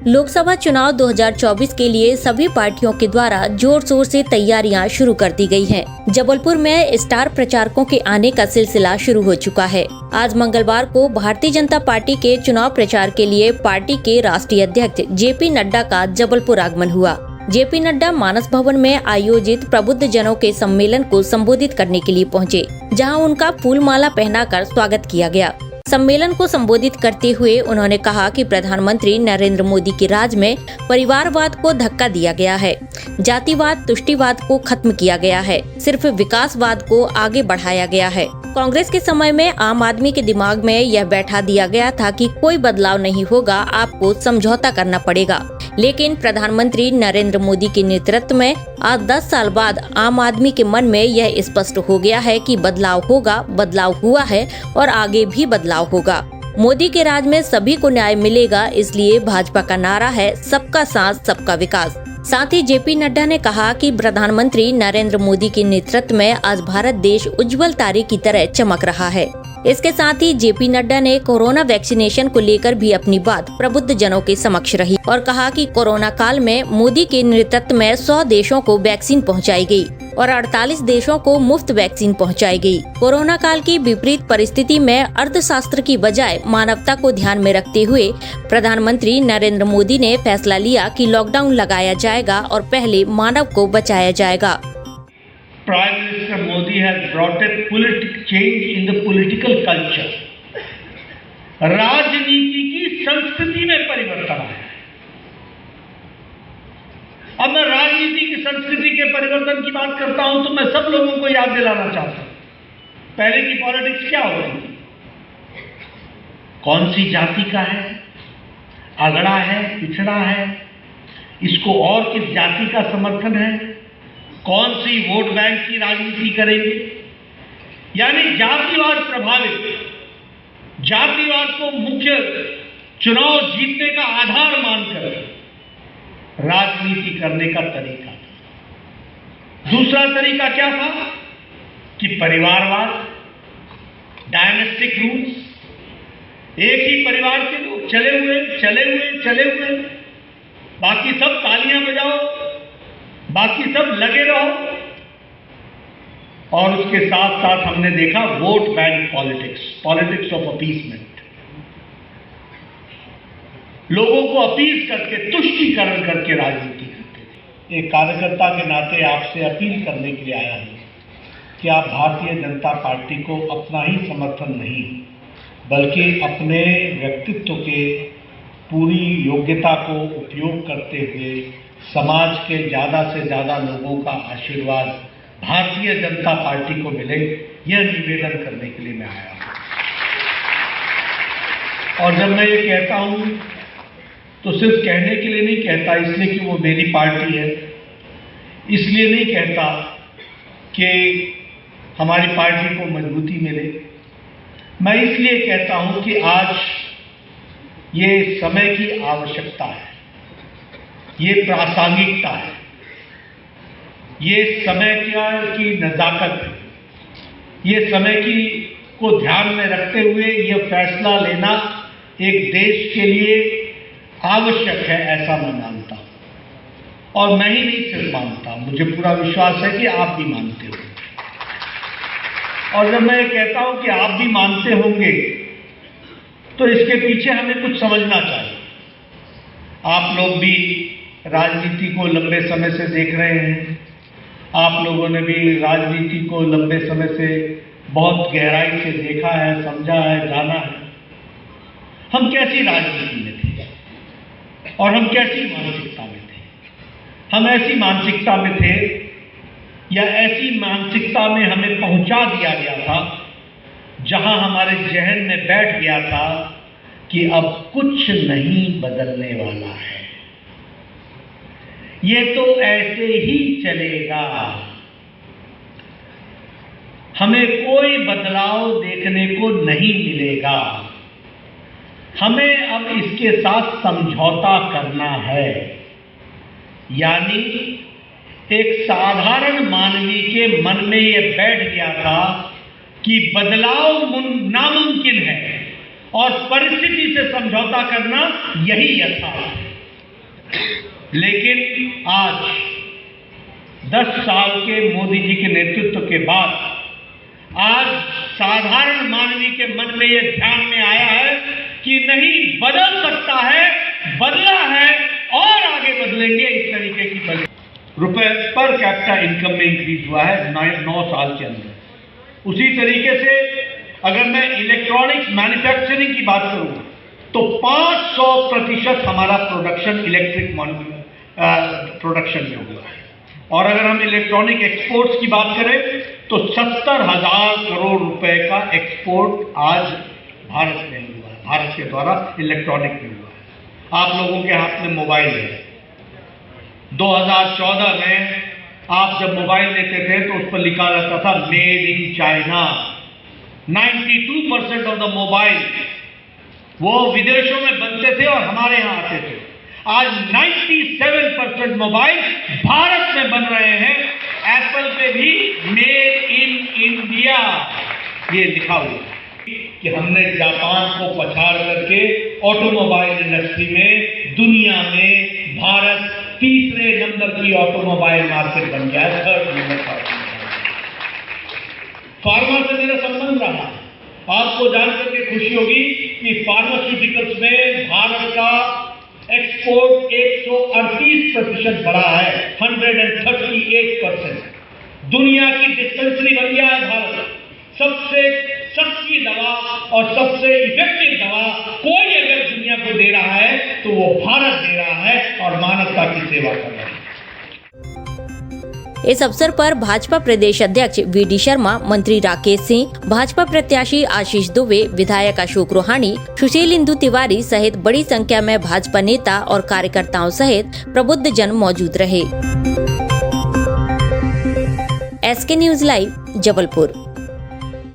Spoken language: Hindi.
लोकसभा चुनाव 2024 के लिए सभी पार्टियों के द्वारा जोर शोर से तैयारियां शुरू कर दी गई हैं। जबलपुर में स्टार प्रचारकों के आने का सिलसिला शुरू हो चुका है। आज मंगलवार को भारतीय जनता पार्टी के चुनाव प्रचार के लिए पार्टी के राष्ट्रीय अध्यक्ष जेपी नड्डा का जबलपुर आगमन हुआ। जेपी नड्डा मानस भवन में आयोजित प्रबुद्ध जनों के सम्मेलन को संबोधित करने के लिए पहुंचे, जहां उनका फूल माला पहनाकर स्वागत किया गया। सम्मेलन को संबोधित करते हुए उन्होंने कहा कि प्रधानमंत्री नरेंद्र मोदी के राज में परिवारवाद को धक्का दिया गया है, जातिवाद तुष्टिवाद को खत्म किया गया है, सिर्फ विकासवाद को आगे बढ़ाया गया है। कांग्रेस के समय में आम आदमी के दिमाग में यह बैठा दिया गया था कि कोई बदलाव नहीं होगा, आपको समझौता करना पड़ेगा। लेकिन प्रधानमंत्री नरेंद्र मोदी के नेतृत्व में आज 10 साल बाद आम आदमी के मन में यह स्पष्ट हो गया है कि बदलाव होगा, बदलाव हुआ है और आगे भी बदलाव होगा। मोदी के राज में सभी को न्याय मिलेगा, इसलिए भाजपा का नारा है सबका साथ सबका विकास। साथ ही जेपी नड्डा ने कहा कि प्रधानमंत्री नरेंद्र मोदी के नेतृत्व में आज भारत देश उज्जवल तारे की तरह चमक रहा है। इसके साथ ही जेपी नड्डा ने कोरोना वैक्सीनेशन को लेकर भी अपनी बात प्रबुद्ध जनों के समक्ष रही और कहा कि कोरोना काल में मोदी के नेतृत्व में 100 देशों को वैक्सीन पहुंचाई गई और 48 देशों को मुफ्त वैक्सीन पहुंचाई गई। कोरोना काल की विपरीत परिस्थिति में अर्थशास्त्र की बजाय मानवता को ध्यान में रखते हुए प्रधानमंत्री नरेंद्र मोदी ने फैसला लिया कि लॉकडाउन लगाया जाएगा और पहले मानव को बचाया जाएगा। Prime Minister Modi has brought a political change in the political culture. राजनीति की संस्कृति में परिवर्तन आया। अब मैं राजनीति की संस्कृति के परिवर्तन की बात करता हूं तो मैं सब लोगों को याद दिलाना चाहता हूं, पहले की पॉलिटिक्स क्या हो रही थी, कौन सी जाति का है, अगड़ा है, पिछड़ा है, इसको और किस जाति का समर्थन है, कौन सी वोट बैंक की राजनीति करेंगे। यानी जातिवाद प्रभावित, जातिवाद को मुख्य चुनाव जीतने का आधार मानकर राजनीति करने का तरीका था। दूसरा तरीका क्या था कि परिवारवाद, डायनेस्टिक रूल्स, एक ही परिवार के लोग चले हुए, बाकी सब तालियां बजाओ, बाकी सब लगे रहो। और उसके साथ साथ हमने देखा vote bank politics, politics of appeasement, लोगों को अपील करके, तुष्टीकरण करके राजनीति करते थे। एक कार्यकर्ता के नाते आपसे अपील करने के लिए आया हूं कि आप भारतीय जनता पार्टी को अपना ही समर्थन नहीं बल्कि अपने व्यक्तित्व के पूरी योग्यता को उपयोग करते हुए समाज के ज़्यादा से ज़्यादा लोगों का आशीर्वाद भारतीय जनता पार्टी को मिले, यह निवेदन करने के लिए मैं आया हूँ। और जब मैं ये कहता हूँ तो सिर्फ कहने के लिए नहीं कहता, इसलिए कि वो मेरी पार्टी है, इसलिए नहीं कहता कि हमारी पार्टी को मजबूती मिले। मैं इसलिए कहता हूँ कि आज ये समय की आवश्यकता है, ये प्रासंगिकता है, ये समय की नज़ाकत है, ये समय को ध्यान में रखते हुए ये फैसला लेना एक देश के लिए आवश्यक है, ऐसा मैं मानता हूं। और मैं ही नहीं सिर्फ मानता, मुझे पूरा विश्वास है कि आप भी मानते हो। और जब मैं ये कहता हूं कि आप भी मानते होंगे तो इसके पीछे हमें कुछ समझना चाहिए। आप लोग भी राजनीति को लंबे समय से देख रहे हैं, आप लोगों ने भी राजनीति को लंबे समय से बहुत गहराई से देखा है, समझा है, जाना है। हम कैसी राजनीति में थे और हम कैसी मानसिकता में थे? हम ऐसी मानसिकता में थे या ऐसी मानसिकता में हमें पहुंचा दिया गया था जहां हमारे जहन में बैठ गया था कि अब कुछ नहीं बदलने वाला है, ये तो ऐसे ही चलेगा, हमें कोई बदलाव देखने को नहीं मिलेगा, हमें अब इसके साथ समझौता करना है। यानी एक साधारण मानवी के मन में यह बैठ गया था कि बदलाव नामुमकिन है और परिस्थिति से समझौता करना यही यथार्थ है। लेकिन आज 10 साल के मोदी जी के नेतृत्व के बाद आज साधारण मानवी के मन में ये ध्यान में आया है कि नहीं, बदल सकता है, बदला है और आगे बदलेंगे। इस तरीके की रुपए पर कैपिटा इनकम में इंक्रीज हुआ है 9 साल के अंदर। उसी तरीके से अगर मैं इलेक्ट्रॉनिक्स मैन्युफैक्चरिंग की बात करूं तो 500% हमारा प्रोडक्शन इलेक्ट्रिक प्रोडक्शन में हुआ है। और अगर हम इलेक्ट्रॉनिक एक्सपोर्ट्स की बात करें तो 70,000 करोड़ रुपए का एक्सपोर्ट आज भारत में हुआ है, भारत के द्वारा इलेक्ट्रॉनिक में हुआ है। आप लोगों के हाथ में मोबाइल है। 2014 में आप जब मोबाइल लेते थे तो उस पर लिखा रहता था made in China. 92% of the mobile वो विदेशों में बनते थे और हमारे यहाँ आते थे। आज 97% मोबाइल भारत में बन रहे हैं। एप्पल पे भी मेड इन इंडिया ये लिखा हुआ है कि हमने जापान को पछाड़ करके ऑटोमोबाइल इंडस्ट्री में दुनिया में भारत तीसरे नंबर की ऑटोमोबाइल मार्केट बन गया है, 3rd नंबर का। फार्मा से मेरा संबंध रहा। आपको जानकर के खुशी होगी कि फार्मास्यूटिकल्स में भारत का एक्सपोर्ट 138% बढ़ा है, 138%। दुनिया की डिस्पेंसरी बन गया है भारत। सबसे सस्ती दवा और सबसे इफेक्टिव दवा कोई अगर दुनिया को दे रहा है तो वो भारत दे रहा है और मानवता की सेवा कर रहा है। इस अवसर पर भाजपा प्रदेश अध्यक्ष वी.डी. शर्मा, मंत्री राकेश सिंह, भाजपा प्रत्याशी आशीष दुबे, विधायक अशोक रोहानी, सुशील इंदु तिवारी सहित बड़ी संख्या में भाजपा नेता और कार्यकर्ताओं सहित प्रबुद्ध जन मौजूद रहे। SK news live, Jabalpur.